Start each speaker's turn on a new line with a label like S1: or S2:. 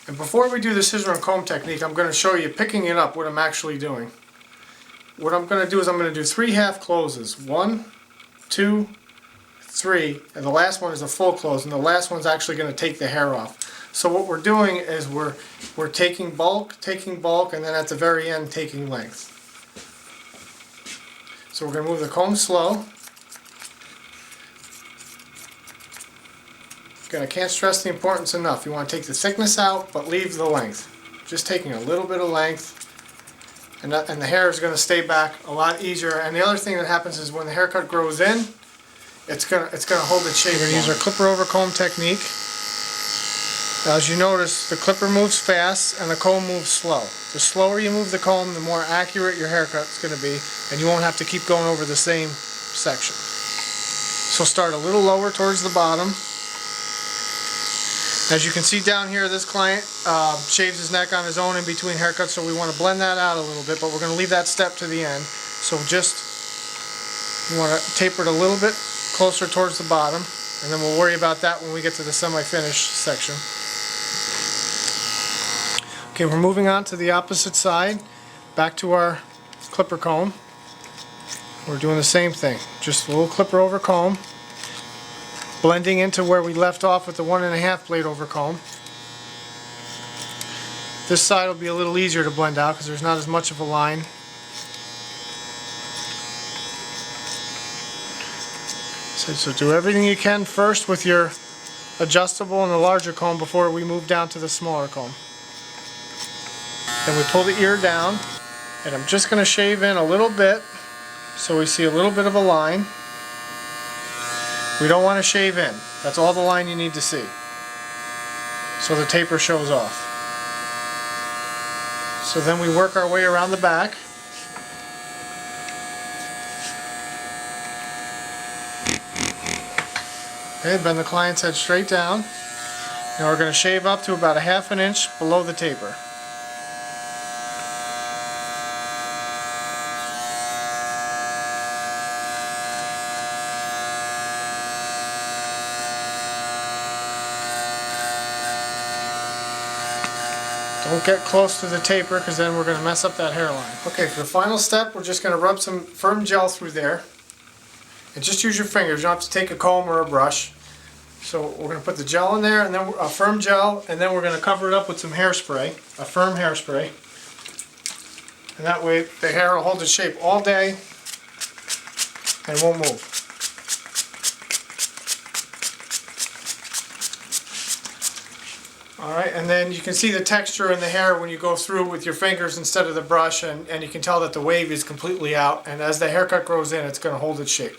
S1: And before we do the scissor and comb technique, I'm going to show you picking it up, what I'm actually doing. What I'm going to do is I'm going to do 3 half closes. 1, 2, 3, and the last one is a full close, and the last one's actually going to take the hair off. So what we're doing is we're taking bulk, and then at the very end taking length. So we're going to move the comb slow. Again, I can't stress the importance enough. You want to take the thickness out, but leave the length. Just taking a little bit of length, and the hair is going to stay back a lot easier. And the other thing that happens is when the haircut grows in, it's gonna hold its shape. We're going to use our clipper over comb technique. As you notice, the clipper moves fast and the comb moves slow. The slower you move the comb, the more accurate your haircut is going to be, and you won't have to keep going over the same section. So start a little lower towards the bottom. As you can see down here, this client shaves his neck on his own in between haircuts, so we want to blend that out a little bit, but we're going to leave that step to the end. So you want to taper it a little bit closer towards the bottom, and then we'll worry about that when we get to the semi-finished section. Okay, we're moving on to the opposite side, back to our clipper comb. We're doing the same thing, just a little clipper over comb, blending into where we left off with the 1.5 blade over comb. This side will be a little easier to blend out because there's not as much of a line. So do everything you can first with your adjustable and the larger comb before we move down to the smaller comb. Then we pull the ear down, and I'm just going to shave in a little bit so we see a little bit of a line. We don't want to shave in. That's all the line you need to see. So the taper shows off. So then we work our way around the back. Okay, bend the client's head straight down. Now we're going to shave up to about 1/2 inch below the taper. Don't get close to the taper because then we're going to mess up that hairline. Okay, for the final step, we're just going to rub some firm gel through there. And just use your fingers, you don't have to take a comb or a brush. So we're going to put the gel in there, and then a firm gel, and then we're going to cover it up with some hairspray, a firm hairspray. And that way the hair will hold its shape all day and won't move. Alright, and then you can see the texture in the hair when you go through with your fingers instead of the brush, and you can tell that the wave is completely out, and as the haircut grows in, it's going to hold its shape.